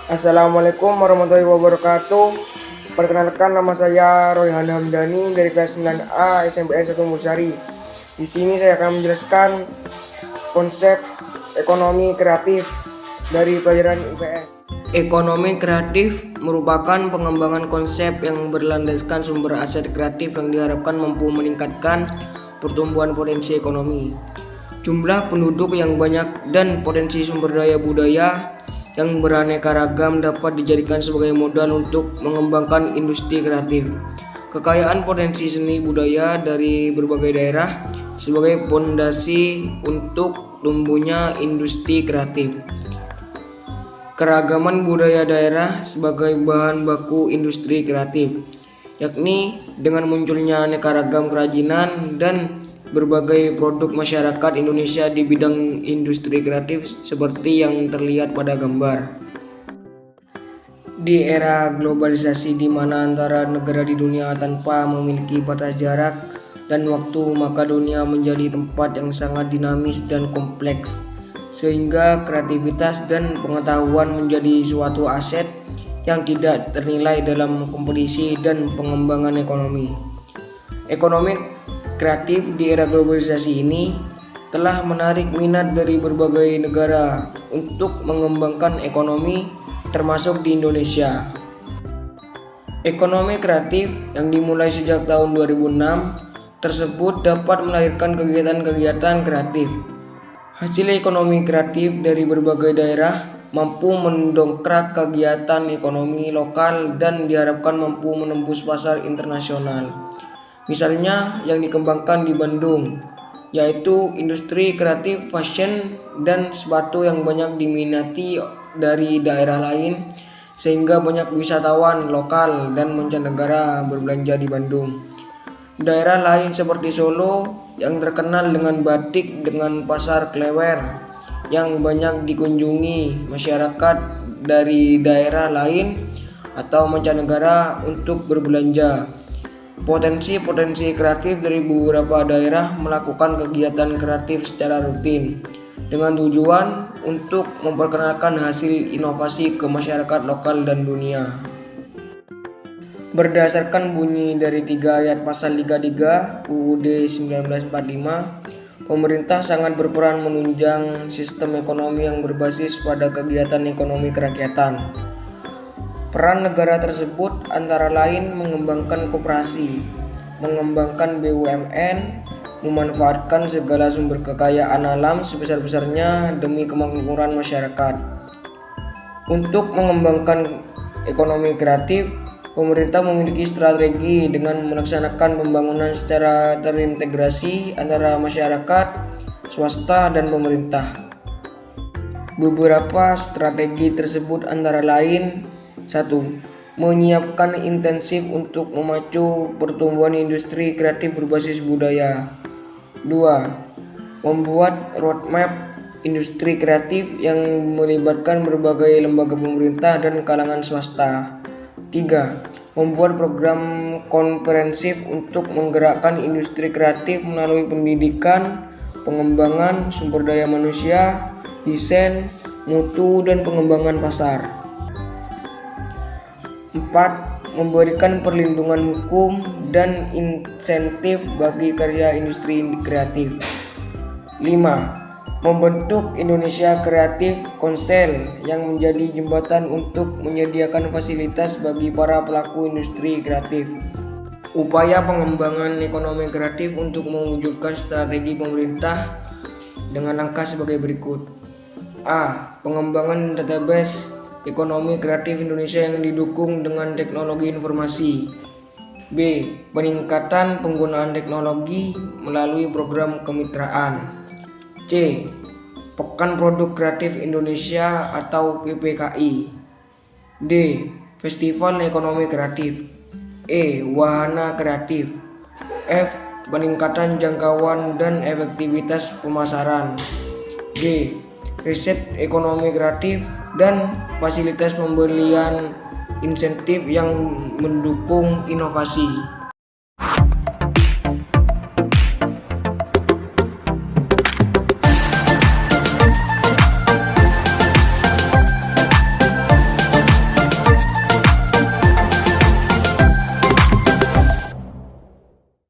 Assalamualaikum warahmatullahi wabarakatuh. Perkenalkan, nama saya Royhan Hamdani dari kelas 9A SMPN 1 Mulsari. Di sini saya akan menjelaskan konsep ekonomi kreatif dari pelajaran IPS. Ekonomi kreatif merupakan pengembangan konsep yang berlandaskan sumber aset kreatif yang diharapkan mampu meningkatkan pertumbuhan potensi ekonomi, jumlah penduduk yang banyak, dan potensi sumber daya budaya yang beraneka ragam dapat dijadikan sebagai modal untuk mengembangkan industri kreatif. Kekayaan potensi seni budaya dari berbagai daerah sebagai fondasi untuk tumbuhnya industri kreatif. Keragaman budaya daerah sebagai bahan baku industri kreatif, yakni dengan munculnya aneka ragam kerajinan dan berbagai produk masyarakat Indonesia di bidang industri kreatif seperti yang terlihat pada gambar. Di era globalisasi di mana antara negara di dunia tanpa memiliki batas jarak dan waktu, maka dunia menjadi tempat yang sangat dinamis dan kompleks, sehingga kreativitas dan pengetahuan menjadi suatu aset yang tidak ternilai dalam kompetisi dan pengembangan ekonomi. Ekonomi kreatif di era globalisasi ini telah menarik minat dari berbagai negara untuk mengembangkan ekonomi, termasuk di Indonesia. Ekonomi kreatif yang dimulai sejak tahun 2006 tersebut dapat melahirkan kegiatan-kegiatan kreatif. Hasil ekonomi kreatif dari berbagai daerah mampu mendongkrak kegiatan ekonomi lokal dan diharapkan mampu menembus pasar internasional. Misalnya yang dikembangkan di Bandung, yaitu industri kreatif fashion dan sepatu yang banyak diminati dari daerah lain, sehingga banyak wisatawan lokal dan mancanegara berbelanja di Bandung. Daerah lain seperti Solo yang terkenal dengan batik dengan pasar Klewer yang banyak dikunjungi masyarakat dari daerah lain atau mancanegara untuk berbelanja. Potensi-potensi kreatif dari beberapa daerah melakukan kegiatan kreatif secara rutin dengan tujuan untuk memperkenalkan hasil inovasi ke masyarakat lokal dan dunia. Berdasarkan bunyi dari 3 ayat pasal 33 UUD 1945, pemerintah sangat berperan menunjang sistem ekonomi yang berbasis pada kegiatan ekonomi kerakyatan. Peran negara tersebut antara lain mengembangkan koperasi, mengembangkan BUMN, memanfaatkan segala sumber kekayaan alam sebesar-besarnya demi kemakmuran masyarakat. Untuk mengembangkan ekonomi kreatif, pemerintah memiliki strategi dengan melaksanakan pembangunan secara terintegrasi antara masyarakat, swasta, dan pemerintah. Beberapa strategi tersebut antara lain: 1. Menyiapkan intensif untuk memacu pertumbuhan industri kreatif berbasis budaya. 2. Membuat roadmap industri kreatif yang melibatkan berbagai lembaga pemerintah dan kalangan swasta. 3. Membuat program komprehensif untuk menggerakkan industri kreatif melalui pendidikan, pengembangan sumber daya manusia, desain, mutu, dan pengembangan pasar. 4. Memberikan perlindungan hukum dan insentif bagi karya industri kreatif. 5. Membentuk Indonesia Creative Council yang menjadi jembatan untuk menyediakan fasilitas bagi para pelaku industri kreatif. Upaya pengembangan ekonomi kreatif untuk mewujudkan strategi pemerintah dengan langkah sebagai berikut. A. Pengembangan database ekonomi kreatif Indonesia yang didukung dengan teknologi informasi. B. Peningkatan penggunaan teknologi melalui program kemitraan. C. Pekan Produk Kreatif Indonesia atau PPKI. D. Festival Ekonomi Kreatif. E. Wahana kreatif. F. Peningkatan jangkauan dan efektivitas pemasaran. G. Riset ekonomi kreatif dan fasilitas pembelian insentif yang mendukung inovasi.